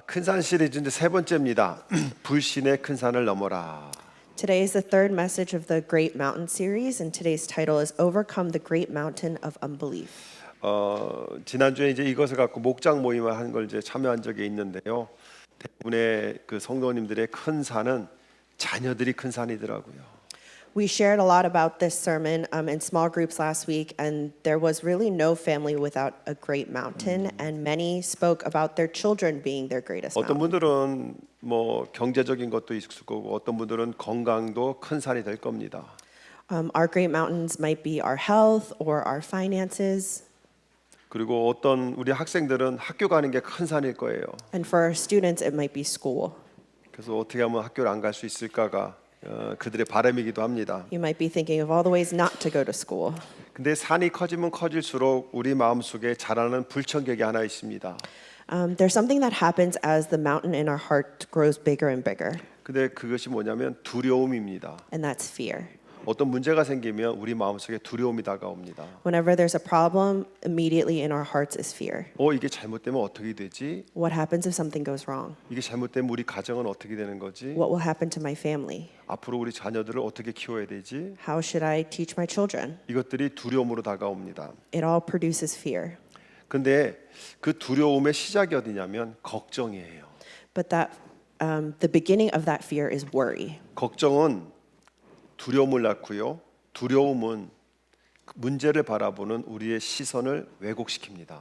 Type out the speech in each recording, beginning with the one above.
큰산 시리즈 이제 세 번째입니다. 불신의 큰 산을 넘어라. Today is the third message of the Great Mountain series, and today's title is Overcome the Great Mountain of Unbelief. 지난주에 이제 이것을 갖고 목장 모임을 한 걸 이제 참여한 적이 있는데요. 대부분의 그 성도님들의 큰 산은 자녀들이 큰 산이더라고요. We shared a lot about this sermon in small groups last week, and there was really no family without a great mountain, and many spoke about their children being their greatest 어떤 mountain. 분들은 뭐 경제적인 것도 있을 거고 어떤 분들은 건강도 큰 산이 될 겁니다. Our great mountains might be our health or our finances, 그리고 어떤 우리 학생들은 학교 가는 게 큰 산일 거예요. and for our students, it might be school. 그래서 어떻게 하면 학교를 안 갈 수 있을까가 그들의 바람이기도 합니다. You might be thinking of all the ways not to go to school. 근데 산이 커지면 커질수록 우리 마음속에 자라는 불청객이 하나 있습니다. There's something that happens as the mountain in our heart grows bigger and bigger, 근데 그것이 뭐냐면 두려움입니다. and that's fear. 어떤 문제가 생기면 우리 마음속에 두려움이 다가옵니다. Whenever there's a problem, immediately in our hearts is fear. 이게 잘못되면 어떻게 되지? What happens if something goes wrong? 이게 잘못되면 우리 가정은 어떻게 되는 거지? What will happen to my family? 앞으로 우리 자녀들을 어떻게 키워야 되지? How should I teach my children? 이것들이 두려움으로 다가옵니다. It all produces fear. 근데 그 두려움의 시작이 어디냐면 걱정이에요. But the beginning of that fear is worry. 걱정은 두려움을 낳고요. 두려움은 문제를 바라보는 우리의 시선을 왜곡시킵니다.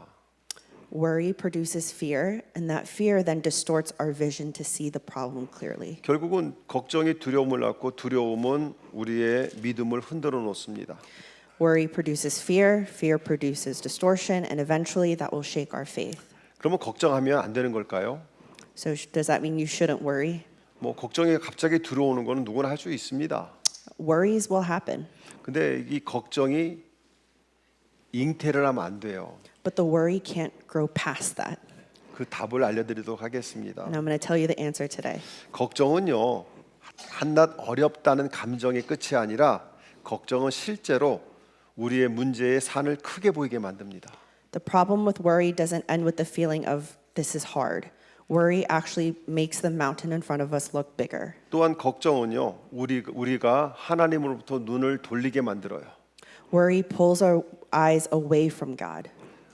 Worry produces fear, and that fear then distorts our vision to see the problem clearly. 결국은 걱정이 두려움을 낳고 두려움은 우리의 믿음을 흔들어 놓습니다. Worry produces fear, fear produces distortion, and eventually that will shake our faith. 그러면 걱정하면 안 되는 걸까요? So does that mean you shouldn't worry? 뭐 걱정이 갑자기 들어오는 거는 누구나 할 수 있습니다. Worries will happen, 근데 이 걱정이 잉태를 하면 안 돼요. but the worry can't grow past that. 그 답을 알려드리도록 하겠습니다. And I'm going to tell you the answer today. 걱정은요, 한낱 어렵다는 감정의 끝이 아니라 걱정은 실제로 우리의 문제의 산을 크게 보이게 만듭니다. The problem with worry doesn't end with the feeling of this is hard. Worry actually makes the mountain in front of us look bigger. 또한 걱정은요, 우리가 하나님으로부터 눈을 돌리게 만들어요. Worry pulls our eyes away from God.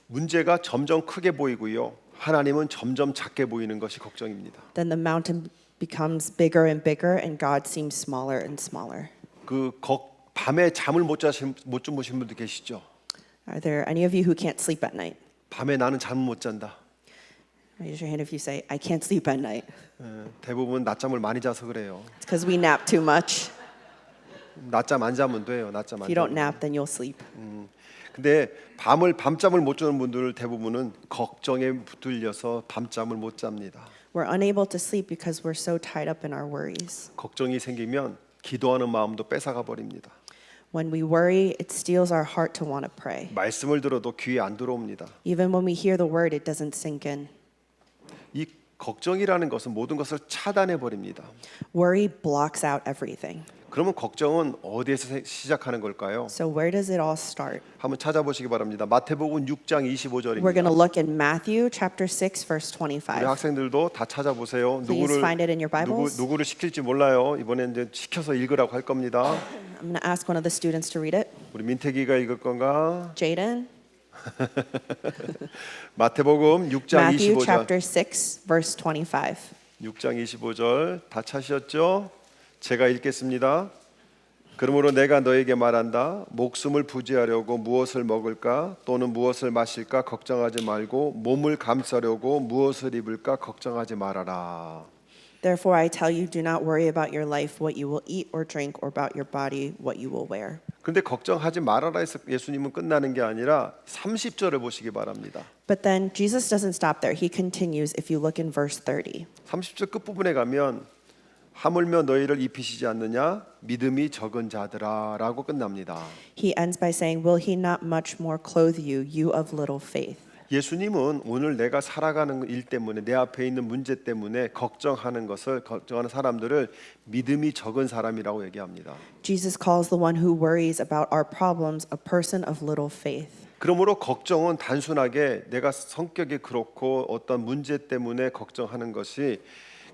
문제가 점점 크게 보이고요, 하나님은 점점 작게 보이는 것이 걱정입니다. Then the mountain becomes bigger and bigger, and God seems smaller and smaller. 밤에 잠을 못 주무신 분들 계시죠? Are there any of you who can't sleep at night? 밤에 나는 잠 못 잔다. Raise your hand if you say, I can't sleep at night. 대부분 낮잠을 많이 자서 그래요. It's because we nap too much. 낮잠 안 자면 돼요. 낮잠 안 If you don't 자면. nap, then you'll sleep. 근데 밤잠을 못 자는 분들 대부분은 걱정에 붙들려서 밤잠을 못 잡니다. We're unable to sleep because we're so tied up in our worries. 걱정이 생기면 기도하는 마음도 뺏어가 버립니다. When we worry, it steals our heart to want to pray. 말씀을 들어도 귀에 안 들어옵니다. Even when we hear the word, it doesn't sink in. 이 걱정이라는 것은 모든 것을 차단해 버립니다. Worry blocks out everything. 그러면 걱정은 어디에서 시작하는 걸까요? So where does it all start? 한번 찾아보시기 바랍니다. 마태복음 6장 We're 25절입니다. going to look in Matthew chapter 6 verse 우리 25. 학생들도 다 찾아보세요. Please find it in your Bibles. 누구를 시킬지 몰라요. 이번에 이제 시켜서 읽으라고 할 겁니다. I'm going to ask one of the students to read it. 우리 민태기가 읽을 건가? Jaden, 마태복음 6장 Matthew 25절. chapter 6 verse 25. 6장 25절 다 찾으셨죠? 제가 읽겠습니다. 그러므로 내가 너에게 말한다. 목숨을 부지하려고 무엇을 먹을까 또는 무엇을 마실까 걱정하지 말고 몸을 감싸려고 무엇을 입을까 걱정하지 말아라. Therefore I tell you, do not worry about your life, what you will eat or drink, or about your body, what you will wear. 근데 걱정하지 말아라 해서 예수님은 끝나는 게 아니라 30절을 보시기 바랍니다. But then Jesus doesn't stop there. He continues if you look in verse 30. 30절 끝부분에 가면 하물며 너희를 입히시지 않느냐 믿음이 적은 자들아라고 끝납니다. He ends by saying, will he not much more clothe you, you of little faith? 예수님은 오늘 내가 살아가는 일 때문에 내 앞에 있는 문제 때문에 걱정하는 사람들을 믿음이 적은 사람이라고 얘기합니다. Jesus calls the one who worries about our problems a person of little faith. 그러므로 걱정은 단순하게 내가 성격이 그렇고 어떤 문제 때문에 걱정하는 것이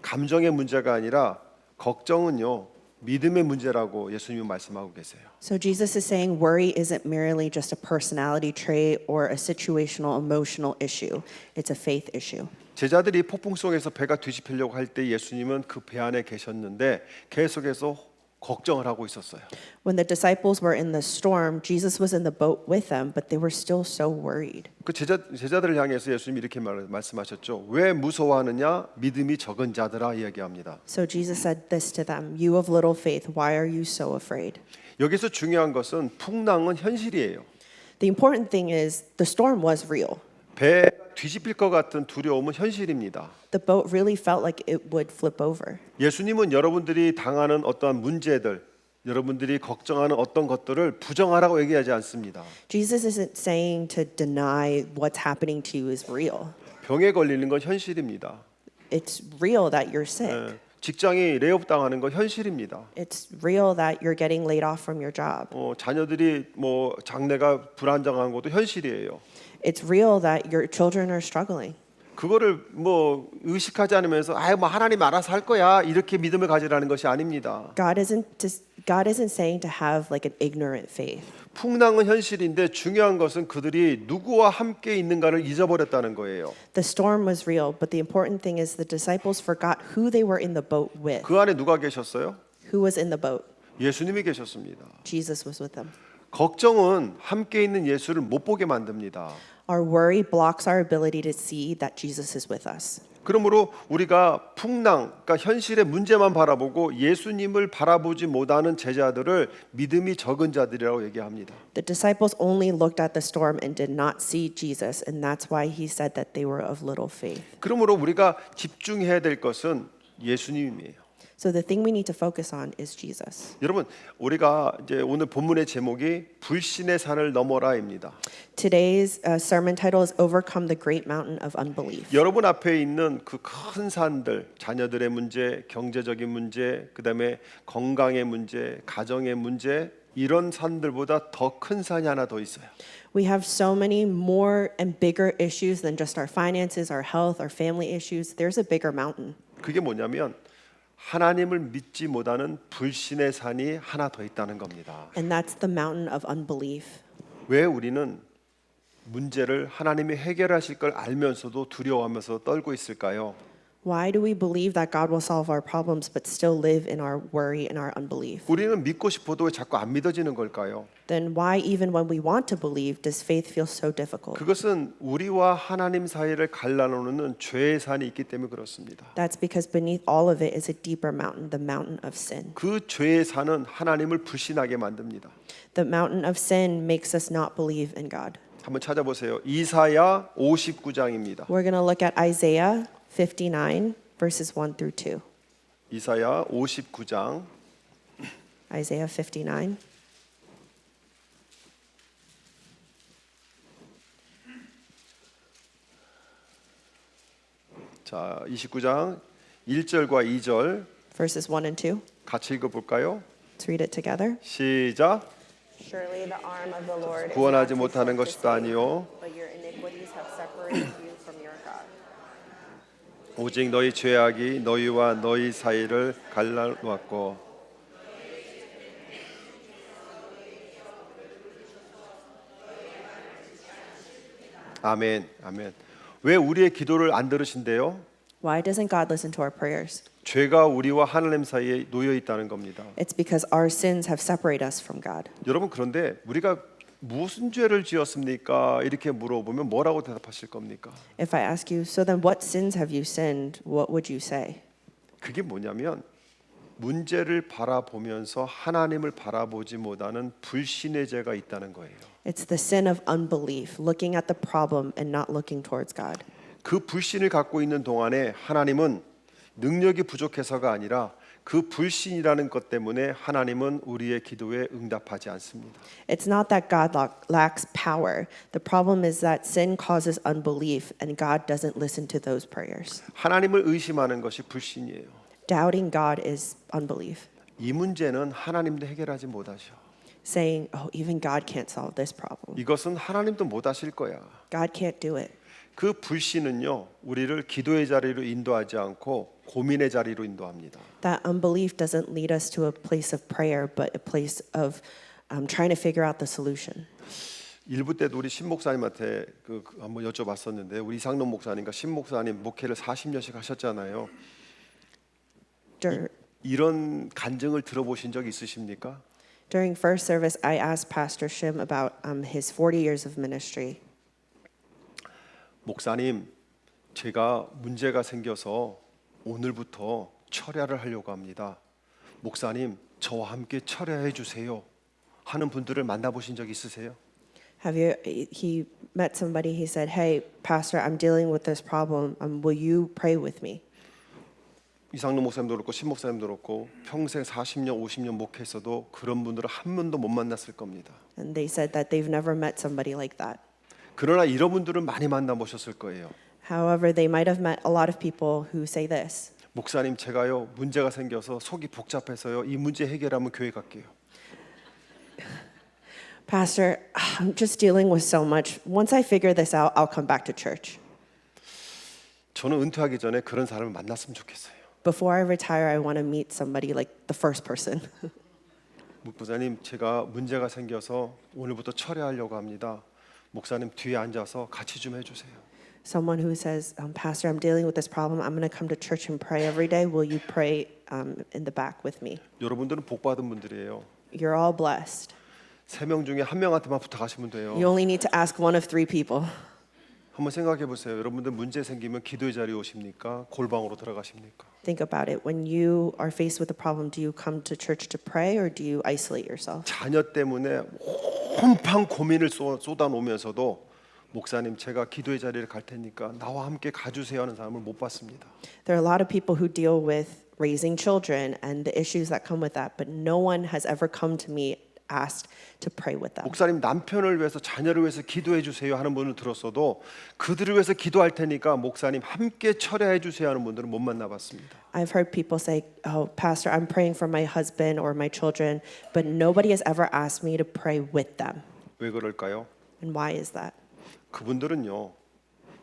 감정의 문제가 아니라 걱정은요 믿음의 문제라고 예수님이 말씀하고 계세요. So Jesus is saying worry isn't merely just a personality trait or a situational emotional issue. It's a faith issue. 제자들이 폭풍 속에서 배가 뒤집히려고 할 때 예수님은 그 배 안에 계셨는데 계속해서 걱정을 하고 있었어요. When the disciples were in the storm, Jesus was in the boat with them, but they were still so worried. 그 제자들을 향해서 예수님이 이렇게 말씀하셨죠. 왜 무서워하느냐? 믿음이 적은 자들아 이야기합니다. So Jesus said this to them, "You of little faith, why are you so afraid?" 여기서 중요한 것은 풍랑은 현실이에요. The important thing is the storm was real. 배 뒤집힐 것 같은 두려움은 현실입니다. The boat really felt like it would flip over. 예수님은 여러분들이 당하는 어떠한 문제들, 여러분들이 걱정하는 어떤 것들을 부정하라고 얘기하지 않습니다. Jesus isn't saying to deny what's happening to you is real. 병에 걸리는 건 현실입니다. It's real that you're sick. 직장이 레이오프 당하는 건 현실입니다. It's real that you're getting laid off from your job. 자녀들이 장래가 불안정한 것도 현실이에요. It's real that your children are struggling. 그거를 의식하지 않으면서 하나님 알아서 할 거야 이렇게 믿음을 가지라는 것이 아닙니다. God isn't saying to have like an ignorant faith. 풍랑은 현실인데 중요한 것은 그들이 누구와 함께 있는가를 잊어버렸다는 거예요. The storm was real, but the important thing is the disciples forgot who they were in the boat with. 그 안에 누가 계셨어요? Who was in the boat? 예수님이 계셨습니다. Jesus was with them. 걱정은 함께 있는 예수를 못 보게 만듭니다. Our worry blocks our ability to see that Jesus is with us. 그러므로 우리가 그러니까 현실의 문제만 바라보고 예수님을 바라보지 못하는 제자들을 믿음이 적은 자들이라고 얘기합니다. The disciples only looked at the storm and did not see Jesus, and that's why he said that they were of little faith. 그러므로 우리가 집중해야 될 것은 예수님이에요. So the thing we need to focus on is Jesus. 여러분, 우리가 이제 오늘 본문의 제목이 불신의 산을 넘어라입니다. Today's sermon title is Overcome the Great Mountain of Unbelief. 여러분 앞에 있는 그 큰 산들, 자녀들의 문제, 경제적인 문제, 그다음에 건강의 문제, 가정의 문제 이런 산들보다 더 큰 산이 하나 더 있어요. We have so many more and bigger issues than just our finances, our health, our family issues. There's a bigger mountain. 그게 뭐냐면 하나님을 믿지 못하는 불신의 산이 하나 더 있다는 겁니다. And that's the mountain of unbelief. 왜 우리는 문제를 하나님이 해결하실 걸 알면서도 두려워하면서 떨고 있을까요? Why do we believe that God will solve our problems but still live in our worry and our unbelief? 우리는 믿고 싶어도 왜 자꾸 안 믿어지는 걸까요? Then why, even when we want to believe, does faith feel so difficult? 그것은 우리와 하나님 사이를 갈라놓는 죄의 산이 있기 때문에 그렇습니다. That's because beneath all of it is a deeper mountain, the mountain of sin. 그 죄의 산은 하나님을 불신하게 만듭니다. The mountain of sin makes us not believe in God. 한번 찾아보세요. 이사야 59장입니다. We're going to look at Isaiah 59, verses 1 through 2. 이사야 59장 Isaiah 59. 자, 29장 1절과 2절 Verses 1 and 2. 같이 읽어볼까요? Let's read it together. 시작. Surely the arm of the Lord is 구원하지 not too 못하는 short to 것도 save, 아니요 but your iniquities have separated you from your God. 오직 너희 죄악이 너희와 너희 사이를 갈라놓았고 아멘. 아멘. 왜 우리의 기도를 안 들으신대요? Why doesn't God listen to our prayers? 죄가 우리와 하나님 사이에 놓여 있다는 겁니다. It's because our sins have separated us from God. 여러분 그런데 우리가 무슨 죄를 지었습니까? 이렇게 물어보면 뭐라고 대답하실 겁니까? If I ask you, so then what sins have you sinned? What would you say? 그게 뭐냐면 문제를 바라보면서 하나님을 바라보지 못하는 불신의 죄가 있다는 거예요. It's the sin of unbelief, looking at the problem and not looking towards God. 그 불신을 갖고 있는 동안에 하나님은 능력이 부족해서가 아니라 그 불신이라는 것 때문에 하나님은 우리의 기도에 응답하지 않습니다. It's not that God lacks power. The problem is that sin causes unbelief and God doesn't listen to those prayers. 하나님을 의심하는 것이 불신이에요. Doubting God is unbelief. 이 문제는 하나님도 해결하지 못하셔. saying, "Oh, even God can't solve this problem. 이것은 하나님도 못 하실 거야. God can't do it." 그 불신은요, 우리를 기도의 자리로 인도하지 않고 고민의 자리로 인도합니다. That unbelief doesn't lead us to a place of prayer, but a place of trying to figure out the solution. 일부 때도 우리 신 목사님한테 한번 여쭤봤었는데, 우리 이상론 목사님과 신 목사님 목회를 40년씩 하셨잖아요. 이런 간증을 들어보신 적 있으십니까? During first service, I asked Pastor Shim about his 40 years of ministry. 목사님, 제가 문제가 생겨서 오늘부터 철야를 하려고 합니다. 목사님, 저와 함께 철야해 주세요. 하는 분들을 만나보신 적 있으세요? He met somebody, he said, "Hey, Pastor, I'm dealing with this problem. Will you pray with me?" 이상론 목사님도 그렇고 신 목사님도 그렇고 평생 40년, 50년 목회했어도 그런 분들을 한 번도 못 만났을 겁니다. And they said that they've never met somebody like that. 그러나 이런 분들은 많이 만나보셨을 거예요. However, they might have met a lot of people who say this. 목사님, 제가요 문제가 생겨서 속이 복잡해서요 이 문제 해결하면 교회 갈게요. Pastor, I'm just dealing with so much. Once I figure this out, I'll come back to church. 저는 은퇴하기 전에 그런 사람을 만났으면 좋겠어요. Before I retire, I want to meet somebody like the first person. 목사님, 제가 문제가 생겨서 오늘부터 철회하려고 합니다. 목사님 뒤에 앉아서 같이 좀 해주세요. Someone who says, Pastor, I'm dealing with this problem. I'm going to come to church and pray every day. Will you pray in the back with me? 여러분들은 복 받은 분들이에요. You're all blessed. 3명 중에 한 명한테만 부탁하시면 돼요. You only need to ask one of 3 people. 한번 생각해 보세요. 여러분들 문제 생기면 기도의 자리에 오십니까? 골방으로 들어가십니까? Think about it. When you are faced with a problem, do you come to church to pray or do you isolate yourself? 자녀 때문에 온팡 고민을 쏟아놓으면서도 목사님, 제가 기도의 자리를 갈 테니까 나와 함께 가주세요 하는 사람을 못 봤습니다. There are a lot of people who deal with raising children and the issues that come with that, but no one has ever come to me asked to pray with them. 목사님, 남편을 위해서 자녀를 위해서 기도해 주세요 하는 분을 들었어도 그들을 위해서 기도할 테니까 목사님 함께 철야해 주세요 하는 분들은 못 만나봤습니다. I've heard people say, "Oh, Pastor, I'm praying for my husband or my children," but nobody has ever asked me to pray with them. 왜 그럴까요? And why is that? 그분들은요,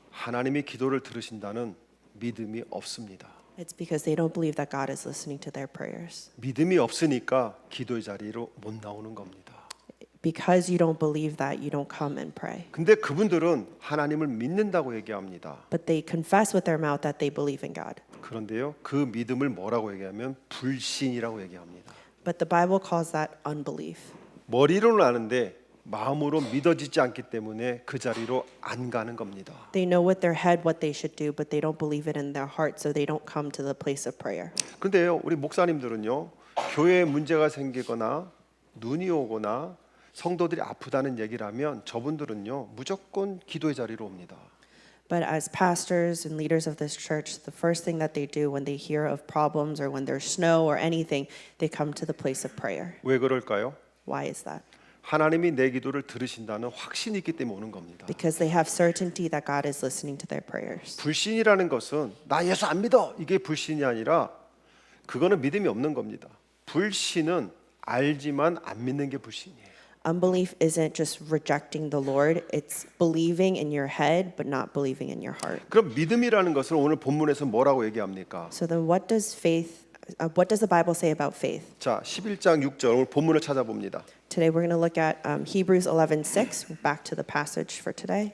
하나님이 기도를 들으신다는 믿음이 없습니다. It's because they don't believe that God is listening to their prayers. 믿음이 없으니까 기도의 자리로 못 나오는 겁니다. Because you don't believe that, you don't come and pray. 근데 그분들은 하나님을 믿는다고 얘기합니다. But they confess with their mouth that they believe in God. 그런데요, 그 믿음을 뭐라고 얘기하면 불신이라고 얘기합니다. But the Bible calls that unbelief. 머리로는 아는데 마음으로 믿어지지 않기 때문에 그 자리로 안 가는 겁니다. They know with their head what they should do, but they don't believe it in their heart, so they don't come to the place of prayer. 그런데요, 우리 목사님들은요, 교회에 문제가 생기거나 눈이 오거나 성도들이 아프다는 얘기를 하면 저분들은요, 무조건 기도의 자리로 옵니다. But as pastors and leaders of this church, the first thing that they do when they hear of problems or when there's snow or anything, they come to the place of prayer. 왜 그럴까요? Why is that? 하나님이 내 기도를 들으신다는 확신이 있기 때문에 오는 겁니다. Because they have certainty that God is listening to their prayers. 불신이라는 것은 나 예수 안 믿어, 이게 불신이 아니라 그거는 믿음이 없는 겁니다. 불신은 알지만 안 믿는 게 불신이에요. Unbelief isn't just rejecting the Lord, it's believing in your head but not believing in your heart. 그럼 믿음이라는 것을 오늘 본문에서 뭐라고 얘기합니까? So then what does the Bible say about faith? 자, 11장 6절 오늘 본문을 찾아봅니다. Today we're going to look at Hebrews 11:6. Back to the passage for today.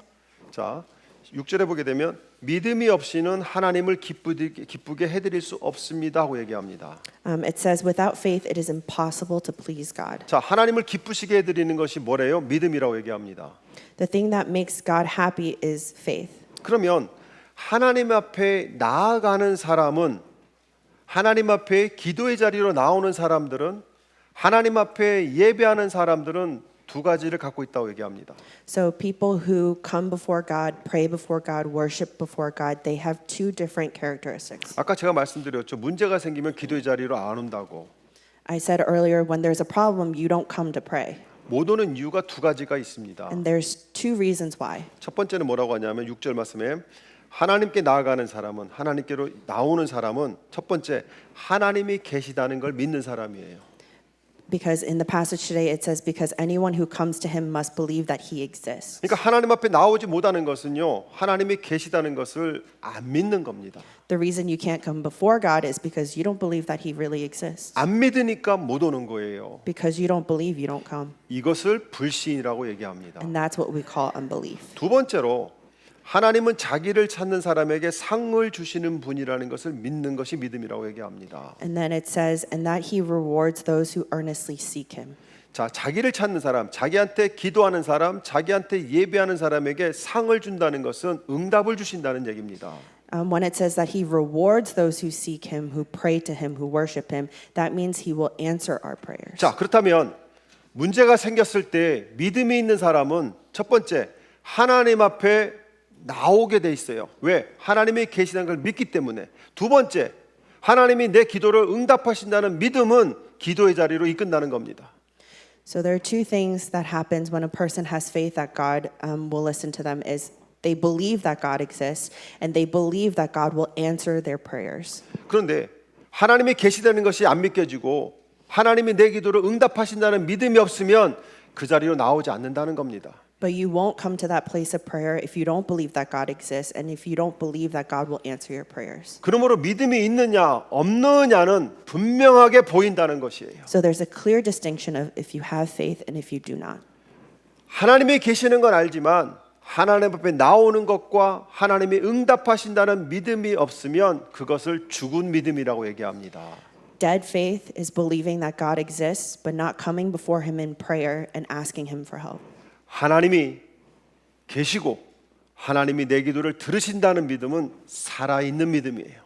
자, 6절에 보게 되면 믿음이 없이는 하나님을 기쁘게 해드릴 수 없습니다 하고 얘기합니다. It says, "Without faith, it is impossible to please God." 자, 하나님을 기쁘시게 해드리는 것이 뭐래요? 믿음이라고 얘기합니다. The thing that makes God happy is faith. 그러면 하나님 앞에 나아가는 사람은, 하나님 앞에 기도의 자리로 나오는 사람들은, 하나님 앞에 예배하는 사람들은 두 가지를 갖고 있다고 얘기합니다. So people who come before God, pray before God, worship before God, they have two different characteristics. 아까 제가 말씀드렸죠. 문제가 생기면 기도의 자리로 안 온다고. I said earlier, when there's a problem, you don't come to pray. 못 오는 이유가 두 가지가 있습니다. And there's two reasons why. 첫 번째는 뭐라고 하냐면 6절 말씀에 하나님께 나아가는 사람은, 하나님께로 나오는 사람은 첫 번째 하나님이 계시다는 걸 믿는 사람이에요. Because in the passage today it says, because anyone who comes to him must believe that he exists. 그러니까 하나님 앞에 나오지 못하는 것은요, 하나님이 계시다는 것을 안 믿는 겁니다. The reason you can't come before God is because you don't believe that he really exists. 안 믿으니까 못 오는 거예요. Because you don't believe, you don't come. 이것을 불신이라고 얘기합니다. And that's what we call unbelief. 두 번째로 하나님은 자기를 찾는 사람에게 상을 주시는 분이라는 것을 믿는 것이 믿음이라고 얘기합니다. And then it says, and that he rewards those who earnestly seek him. 자, 자기를 찾는 사람, 자기한테 기도하는 사람, 자기한테 예배하는 사람에게 상을 준다는 것은 응답을 주신다는 얘기입니다. When it says that he rewards those who seek him, who pray to him, who worship him, that means he will answer our prayers. 자, 그렇다면 문제가 생겼을 때 믿음이 있는 사람은 첫 번째, 하나님 앞에 나오게 돼 있어요. 왜? 하나님이 계시다는 걸 믿기 때문에. 두 번째, 하나님이 내 기도를 응답하신다는 믿음은 기도의 자리로 이끈다는 겁니다. So there are two things that happens when a person has faith that God will listen to them is they believe that God exists and they believe that God will answer their prayers. 그런데 하나님이 계시다는 것이 안 믿겨지고 하나님이 내 기도를 응답하신다는 믿음이 없으면 그 자리로 나오지 않는다는 겁니다. But you won't come to that place of prayer if you don't believe that God exists and if you don't believe that God will answer your prayers. 그러므로 믿음이 있느냐 없느냐는 분명하게 보인다는 것이에요. So there's a clear distinction of if you have faith and if you do not. 하나님이 계시는 건 알지만 하나님 앞에 나오는 것과 하나님이 응답하신다는 믿음이 없으면 그것을 죽은 믿음이라고 얘기합니다. Dead faith is believing that God exists but not coming before him in prayer and asking him for help. 하나님이 계시고 하나님이 내 기도를 들으신다는 믿음은 살아있는 믿음이에요.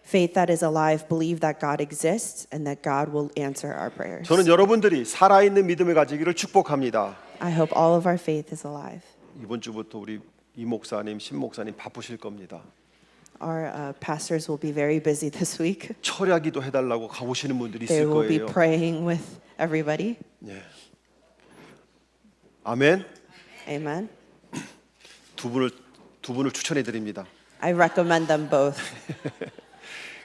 Faith that is alive, believe that God exists and that God will answer our prayers. 저는 여러분들이 살아있는 믿음을 가지기를 축복합니다. I hope all of our faith is alive. 이번 주부터 우리 이 목사님, 신 목사님 바쁘실 겁니다. Our pastors will be very busy this week. 철야기도 해달라고 가보시는 분들이 They 있을 will be 거예요. praying with everybody. 네. 아멘. Amen. 두 분을 추천해 드립니다. I recommend them both.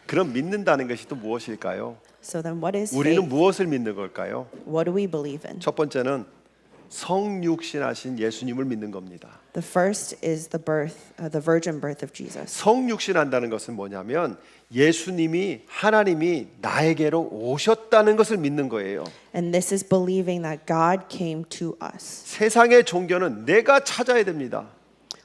그럼 믿는다는 것이 또 무엇일까요? So then what is 우리는 faith? 무엇을 믿는 걸까요? What do we believe in? 첫 번째는 성육신하신 예수님을 믿는 겁니다. The first is the virgin birth of Jesus. 성육신한다는 것은 뭐냐면 예수님이 하나님이 나에게로 오셨다는 것을 믿는 거예요. And this is believing that God came to us. 세상의 종교는 내가 찾아야 됩니다.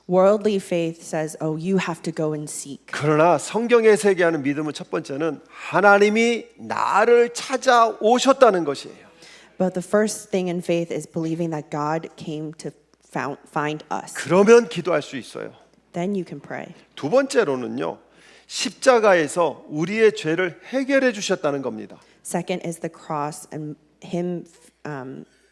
Worldly faith says, oh, you have to go and seek. 그러나 성경에 세계하는 믿음은 첫 번째는 하나님이 나를 찾아오셨다는 것이에요. But the first thing in faith is believing that God came to find us. 그러면 기도할 수 있어요. Then you can pray. 두 번째로는요. 십자가에서 우리의 죄를 해결해 주셨다는 겁니다. Second is the cross and him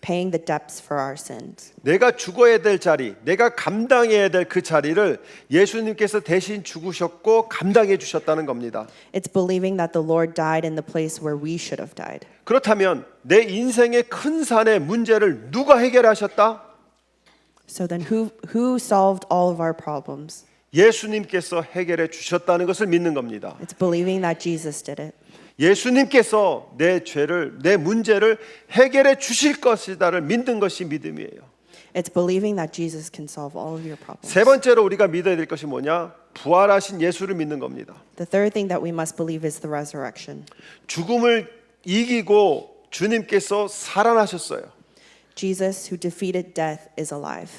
paying the debts for our sins. 내가 죽어야 될 자리, 내가 감당해야 될 그 자리를 예수님께서 대신 죽으셨고 감당해 주셨다는 겁니다. It's believing that the Lord died in the place where we should have died. 그렇다면 내 인생의 큰 산의 문제를 누가 해결하셨다? So then who solved all of our problems? 예수님께서 해결해 주셨다는 것을 믿는 겁니다. It's believing that Jesus did it. 예수님께서 내 죄를, 내 문제를 해결해 주실 것이다를 믿는 것이 믿음이에요. It's believing that Jesus can solve all of your problems. 세 번째로 우리가 믿어야 될 것이 뭐냐? 부활하신 예수를 믿는 겁니다. The third thing that we must believe is the resurrection. 죽음을 이기고 주님께서 살아나셨어요. Jesus who defeated death is alive.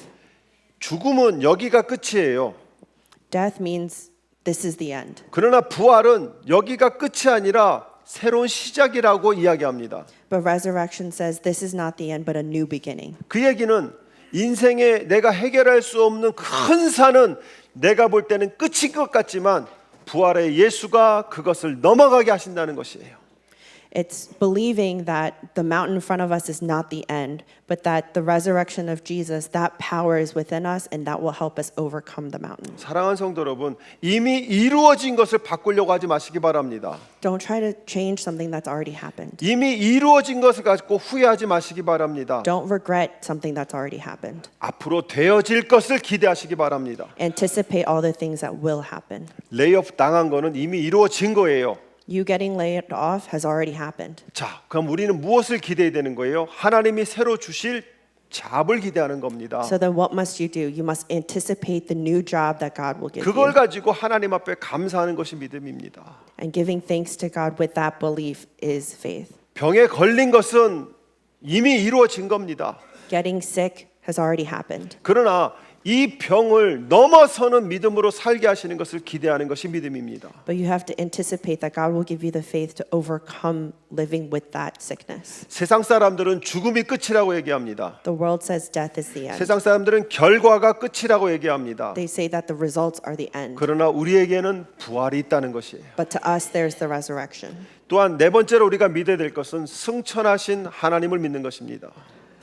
죽음은 여기가 끝이에요. Death means this is the end. 그러나 부활은 여기가 끝이 아니라 새로운 시작이라고 이야기합니다. But resurrection says this is not the end but a new beginning. 그 얘기는 인생에 내가 해결할 수 없는 큰 산은 내가 볼 때는 끝인 것 같지만 부활의 예수가 그것을 넘어가게 하신다는 것이에요. It's believing that the mountain in front of us is not the end, but that the resurrection of Jesus, that power is within us and that will help us overcome the mountain. 사랑하는 성도 여러분, 이미 이루어진 것을 바꾸려고 하지 마시기 바랍니다. Don't try to change something that's already happened. 이미 이루어진 것을 가지고 후회하지 마시기 바랍니다. Don't regret something that's already happened. 앞으로 되어질 것을 기대하시기 바랍니다. Anticipate all the things that will happen. 레이업 당한 거는 이미 이루어진 거예요. You getting laid off has already happened. 자, 그럼 우리는 무엇을 기대해야 되는 거예요? 하나님이 새로 주실 잡을 기대하는 겁니다. So then what must you do? You must anticipate the new job that God will give 그걸 you. 가지고 하나님 앞에 감사하는 것이 믿음입니다. And giving thanks to God with that belief is faith. 병에 걸린 것은 이미 이루어진 겁니다. Getting sick has already happened. 그러나 이 병을 넘어서는 믿음으로 살게 하시는 것을 기대하는 것이 믿음입니다. But you have to anticipate that God will give you the faith to overcome living with that sickness. 세상 사람들은 죽음이 끝이라고 얘기합니다. The world says death is the end. 세상 사람들은 결과가 끝이라고 얘기합니다. They say that the results are the end. 그러나 우리에게는 부활이 있다는 것이에요. But to us, there's the resurrection. 또한 네 번째로 우리가 믿어야 될 것은 승천하신 하나님을 믿는 것입니다.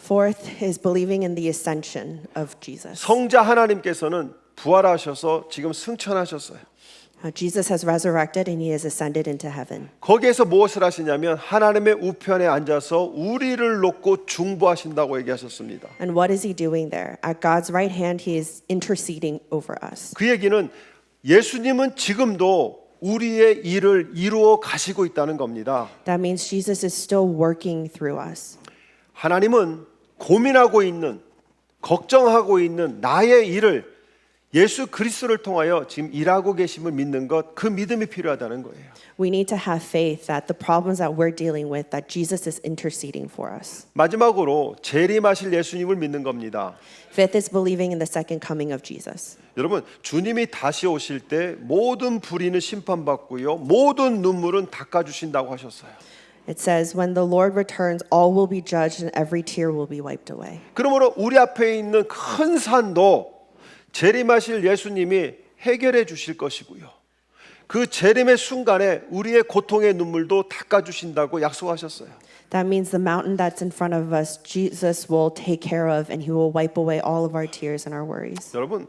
Fourth is believing in the ascension of Jesus. 성자 하나님께서는 부활하셔서 지금 승천하셨어요. Jesus has resurrected and he has ascended into heaven. 거기에서 무엇을 하시냐면 하나님의 우편에 앉아서 우리를 놓고 중보하신다고 얘기하셨습니다. And what is he doing there? At God's right hand, he is interceding over us. 그 얘기는 예수님은 지금도 우리의 일을 이루어 가시고 있다는 겁니다. That means Jesus is still working through us. 하나님은 고민하고 있는, 걱정하고 있는 나의 일을 예수 그리스도를 통하여 지금 일하고 계심을 믿는 것, 그 믿음이 필요하다는 거예요. We need to have faith that the problems that we're dealing with, that Jesus is interceding for us. 마지막으로 재림하실 예수님을 믿는 겁니다. Fifth is believing in the second coming of Jesus. 여러분, 주님이 다시 오실 때 모든 불의는 심판받고요, 모든 눈물은 닦아주신다고 하셨어요. It says, when the Lord returns, all will be judged and every tear will be wiped away. 그러므로 우리 앞에 있는 큰 산도 재림하실 예수님이 해결해 주실 것이고요. 그 재림의 순간에 우리의 고통의 눈물도 닦아주신다고 약속하셨어요. That means the mountain that's in front of us, Jesus will take care of and he will wipe away all of our tears and our worries. 여러분,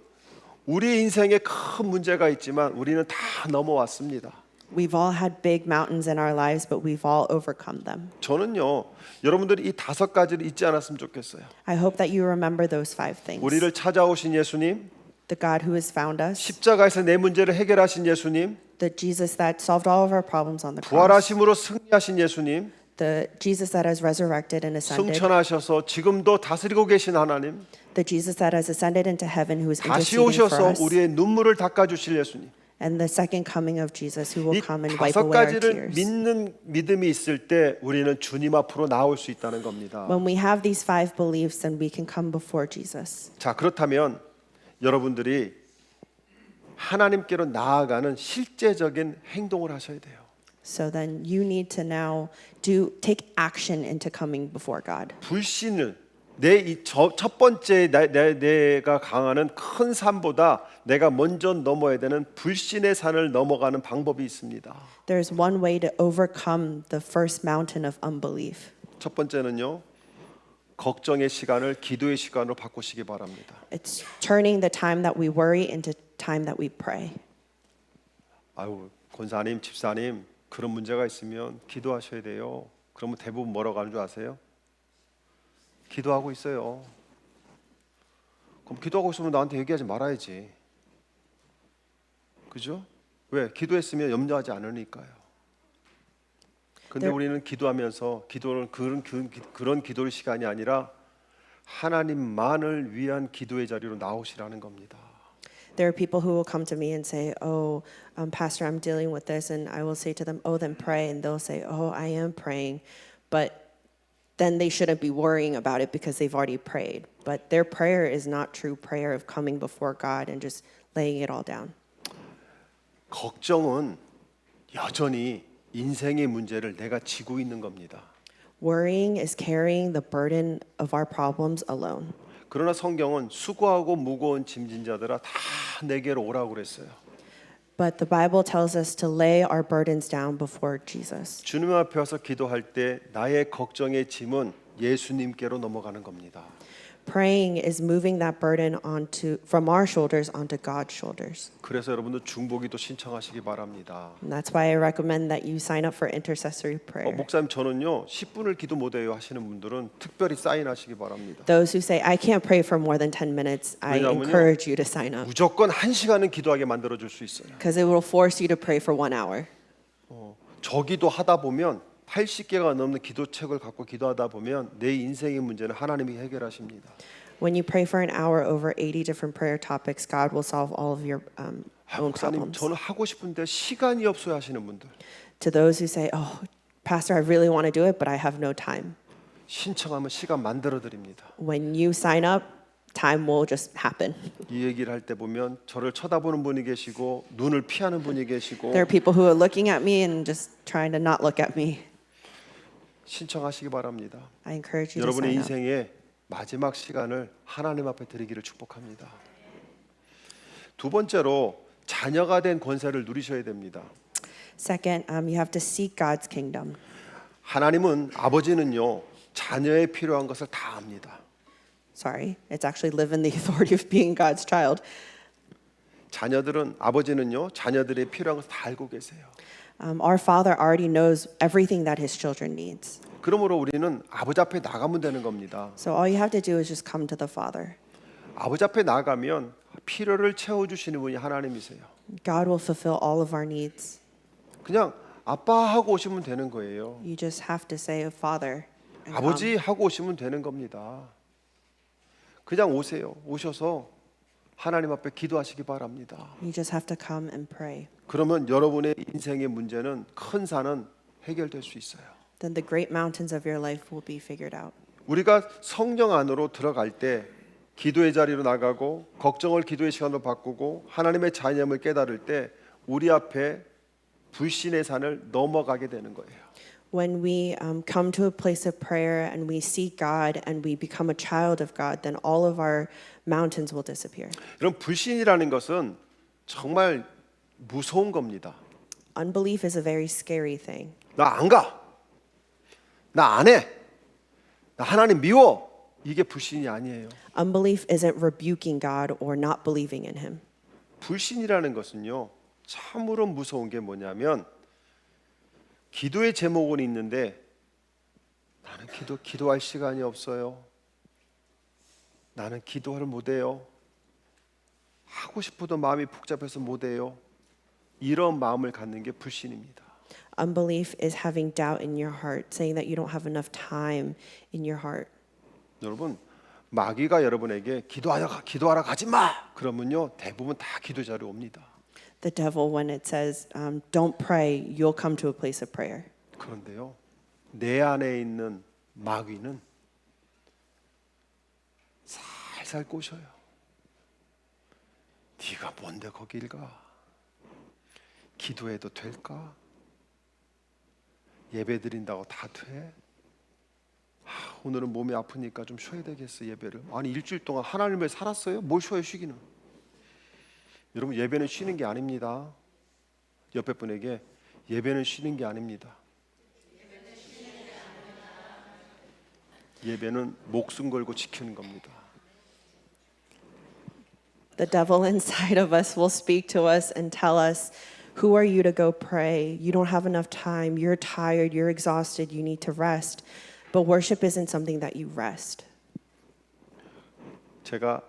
우리 인생에 큰 문제가 있지만 우리는 다 넘어왔습니다. We've all had big mountains in our lives, but we've all overcome them. 저는요, 여러분들이 이 5가지를 잊지 않았으면 좋겠어요. I hope that you remember those 5 things. 우리를 찾아오신 예수님, The God who has found us, 십자가에서 내 문제를 해결하신 예수님, the Jesus that solved all of our problems on the cross, 부활하심으로 승리하신 예수님, the Jesus that has resurrected and ascended, 승천하셔서 지금도 다스리고 계신 하나님, the Jesus that has ascended into heaven who is 다시 interceding for 오셔서 us, 우리의 눈물을 닦아주실 예수님. and the second coming of Jesus who will 이 come and wipe 5 away our 가지를 tears. 믿는 믿음이 있을 때 우리는 주님 앞으로 나올 수 있다는 겁니다. When we have these 5 beliefs, then we can come before Jesus. 자, 그렇다면 여러분들이 하나님께로 나아가는 실제적인 행동을 하셔야 돼요. So then you need to now take action into coming before God. 불신을 첫 번째 내가 강하는 큰 산보다 내가 먼저 넘어야 되는 불신의 산을 넘어가는 방법이 있습니다. There's one way to overcome the first mountain of unbelief. 첫 번째는요, 걱정의 시간을 기도의 시간으로 바꾸시기 바랍니다. It's turning the time that we worry into time that we pray. 아유, 권사님, 집사님, 그런 문제가 있으면 기도하셔야 돼요. 그러면 대부분 뭐라고 하는 줄 아세요? 기도하고 있어요. 그럼 기도하고 있으면 나한테 얘기하지 말아야지. 그죠? 왜? 기도했으면 염려하지 않으니까요. 근데 우리는 기도하면서 기도는 그런 기도의 시간이 아니라 하나님만을 위한 기도의 자리로 나오시라는 겁니다. There are people who will come to me and say, "Oh, Pastor, I'm dealing with this," and I will say to them, "Oh, then pray," and they'll say, "Oh, I am praying," but then they shouldn't be worrying about it because they've already prayed. But their prayer is not true prayer of coming before God and just laying it all down. 걱정은 여전히 인생의 문제를 내가 지고 있는 겁니다. Worrying is carrying the burden of our problems alone. 그러나 성경은 수고하고 무거운 짐진 자들아 다 내게로 오라고 그랬어요. But the Bible tells us to lay our burdens down before Jesus. 주님 앞에 와서 기도할 때 나의 걱정의 짐은 예수님께로 넘어가는 겁니다. Praying is moving that burden from our shoulders onto God's shoulders. 그래서 여러분들 중보기도 신청하시기 바랍니다. And that's why I recommend that you sign up for intercessory prayer. 목사님 저는요 10분을 기도 못해요 하시는 분들은 특별히 사인하시기 바랍니다. Those who say, I can't pray for more than 10 minutes, I 왜냐하면요, encourage you to sign up. 무조건 1시간은 기도하게 만들어줄 수 있어요. Because it will force you to pray for 1 hour. 저기도 하다 보면 80개가 넘는 기도책을 갖고 기도하다 보면 내 인생의 문제는 하나님이 해결하십니다. When you pray for an hour over 80 different prayer topics, God will solve all of your own 목사님, problems. 저는 하고 싶은데 시간이 없어요 하시는 분들, To those who say, "Oh, Pastor, I really want to do it, but I have no time." 신청하면 시간 만들어 드립니다. When you sign up, time will just happen. 이 얘기를 할 때 보면 저를 쳐다보는 분이 계시고 눈을 피하는 분이 계시고 There are people who are looking at me and just trying to not look at me. 신청하시기 바랍니다. I encourage you to 여러분의 sign up. 인생의 마지막 시간을 하나님 앞에 드리기를 축복합니다. 두 번째로 자녀가 된 권세를 누리셔야 됩니다. Second, you have to seek God's kingdom. 하나님은 아버지는요 자녀의 필요한 것을 다 압니다. Sorry, it's actually live in the authority of being God's child. 아버지는요 자녀들의 필요한 것을 다 알고 계세요. Our Father already knows everything that His children needs. 그러므로 우리는 아버지 앞에 나가면 되는 겁니다. So all you have to do is just come to the Father. 아버지 앞에 나가면 필요를 채워주시는 분이 하나님이세요. God will fulfill all of our needs. 그냥 아빠 하고 오시면 되는 거예요. You just have to say, Father. and come. 아버지 하고 오시면 되는 겁니다. 그냥 오세요. 오셔서 하나님 앞에 기도하시기 바랍니다. You just have to come and pray. 그러면 여러분의 인생의 문제는 큰 산은 해결될 수 있어요. Then the great mountains of your life will be figured out. 우리가 성령 안으로 들어갈 때 기도의 자리로 나가고 걱정을 기도의 시간으로 바꾸고 하나님의 자녀임을 깨달을 때 우리 앞에 불신의 산을 넘어가게 되는 거예요. When we come to a place of prayer and we seek God and we become a child of God, then all of our mountains will disappear. 이런 불신이라는 것은 정말 무서운 겁니다. Unbelief is a very scary thing. 나 안 가. 나 안 해. 나 하나님 미워. 이게 불신이 아니에요. Unbelief isn't rebuking God or not believing in Him. 불신이라는 것은요. 참으로 무서운 게 뭐냐면 기도의 제목은 있는데 나는 기도할 시간이 없어요. 나는 기도를 못 해요. 하고 싶어도 마음이 복잡해서 못 해요. 이런 마음을 갖는 게 불신입니다. Unbelief is having doubt in your heart, saying that you don't have enough time in your heart. 여러분 마귀가 여러분에게 기도하러 가지 마. 그러면요 대부분 다 기도 자리에 옵니다. The devil, when it says, don't pray, you'll come to a place of prayer. 그런데요 내 안에 있는 마귀는 살살 꼬셔요. 네가 뭔데 거길 가? 기도해도 될까? 예배 드린다고 다 돼? 오늘은 몸이 아프니까 좀 쉬어야 되겠어 예배를. 아니 일주일 동안 하나님을 살았어요? 뭘 쉬어요 쉬기는? 여러분 예배는 쉬는 게 아닙니다. 옆에 분에게 예배는 쉬는 게 아닙니다. 예배는 목숨 걸고 지키는 겁니다. The devil inside of us will speak to us and tell us, who are you to go pray? You don't have enough time. You're tired. You're exhausted. You need to rest. But worship isn't something that you rest. 제가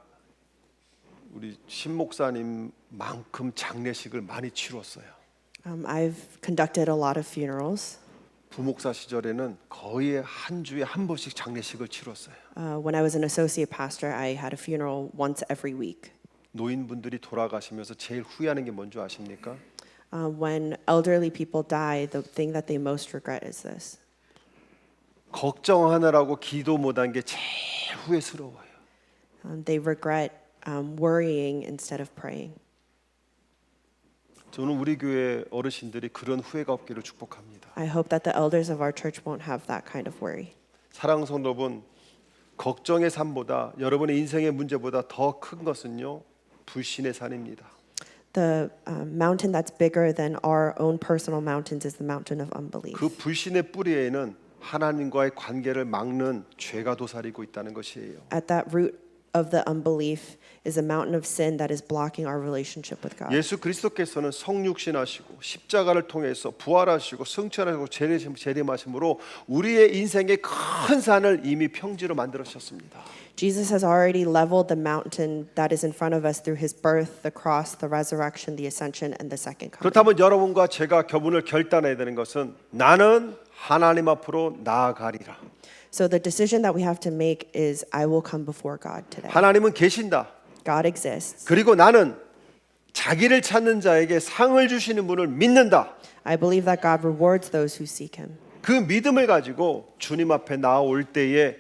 우리 신 목사님만큼 장례식을 많이 치렀어요. I've conducted a lot of funerals. 부목사 시절에는 거의 한 주에 한 번씩 장례식을 치렀어요. When I was an associate pastor, I had a funeral once every week. 노인분들이 돌아가시면서 제일 후회하는 게 뭔지 아십니까? When elderly people die, the thing that they most regret is this. 걱정하느라고 기도 못한 게 제일 후회스러워요. They regret worrying instead of praying. 저는 우리 교회 어르신들이 그런 후회가 없기를 축복합니다. I hope that the elders of our church won't have that kind of worry. 사랑하는 성도 여러분, 걱정의 산보다 여러분의 인생의 문제보다 더 큰 것은요 불신의 산입니다. The mountain that's bigger than our own personal mountains is the mountain of unbelief. 그 불신의 뿌리에는 하나님과의 관계를 막는 죄가 도사리고 있다는 것이에요. At that root of the unbelief is a mountain of sin that is blocking our relationship with God. 예수 그리스도께서는 성육신하시고 십자가를 통해서 부활하시고 승천하시고 재림하심으로 우리의 인생의 큰 산을 이미 평지로 만들으셨습니다. Jesus has already leveled the mountain that is in front of us through his birth, the cross, the resurrection, the ascension, and the second coming. 그렇다면 여러분과 제가 교훈을 결단해야 되는 것은 나는 하나님 앞으로 나아가리라. So the decision that we have to make is I will come before God today. 하나님은 계신다. God exists. 그리고 나는 자기를 찾는 자에게 상을 주시는 분을 믿는다. I believe that God rewards those who seek him. 그 믿음을 가지고 주님 앞에 나아올 때에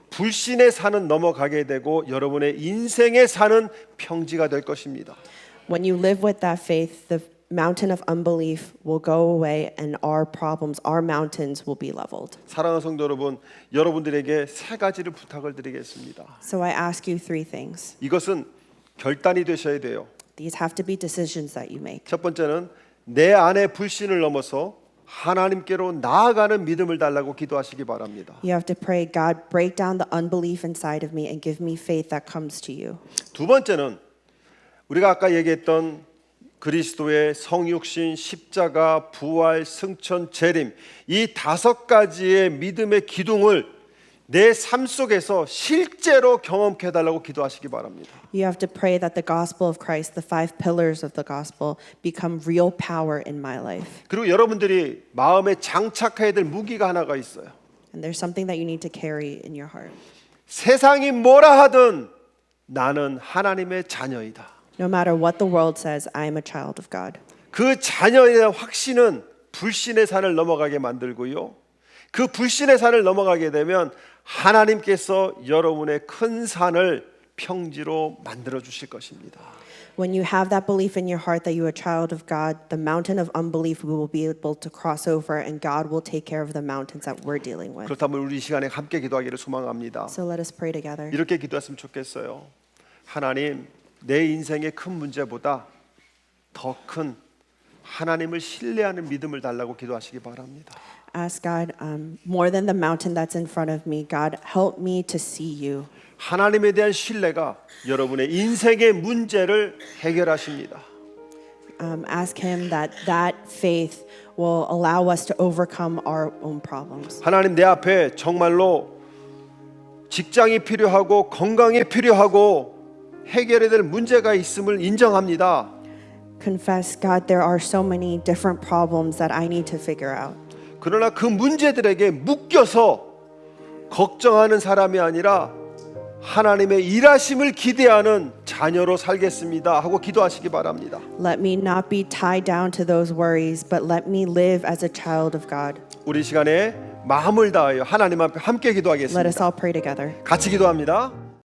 불신의 산은 넘어가게 되고 여러분의 인생의 산은 평지가 될 것입니다. When you live with that faith, the mountain of unbelief will go away and our problems, our mountains will be leveled. 사랑하는 성도 여러분, 여러분들에게 세 가지를 부탁을 드리겠습니다. So I ask you three things. 이것은 결단이 되셔야 돼요. These have to be decisions that you make. 첫 번째는 내 안의 불신을 넘어서 하나님께로 나아가는 믿음을 달라고 기도하시기 바랍니다. You have to pray, God, break down the unbelief inside of me and give me faith that comes to you. 두 번째는 우리가 아까 얘기했던 그리스도의 성육신, 십자가, 부활, 승천, 재림 이 다섯 가지의 믿음의 기둥을 내 삶 속에서 실제로 경험케 해달라고 기도하시기 바랍니다. You have to pray that the gospel of Christ, the five pillars of the gospel, become real power in my life. 그리고 여러분들이 마음에 장착해야 될 무기가 하나가 있어요. And there's something that you need to carry in your heart. 세상이 뭐라 하든 나는 하나님의 자녀이다. No matter what the world says, I am a child of God. 그 자녀에 대한 확신은 불신의 산을 넘어가게 만들고요. 그 불신의 산을 넘어가게 되면 하나님께서 여러분의 큰 산을 평지로 만들어 주실 것입니다. When you have that belief in your heart that you are a child of God, the mountain of unbelief we will be able to cross over and God will take care of the mountains that we're dealing with. 그렇다면 우리 이 시간에 함께 기도하기를 소망합니다. So let us pray together. 이렇게 기도했으면 좋겠어요. 하나님, 내 인생의 큰 문제보다 더 큰 하나님을 신뢰하는 믿음을 달라고 기도하시기 바랍니다. Ask God, more than the mountain that's in front of me, God, help me to see you. 하나님에 대한 신뢰가 여러분의 인생의 문제를 해결하십니다. Ask him that faith will allow us to overcome our own problems. 하나님 내 앞에 정말로 직장이 필요하고 건강이 필요하고 해결해야 될 문제가 있음을 인정합니다. Confess, God, there are so many different problems that I need to figure out. 그러나 그 문제들에게 묶여서 걱정하는 사람이 아니라 하나님의 일하심을 기대하는 자녀로 살겠습니다 하고 기도하시기 바랍니다. Let me not be tied down to those worries, but let me live as a child of God. 우리 시간에 마음을 다하여 하나님 앞에 함께 Let us 기도하겠습니다. all pray together. 같이 기도합니다.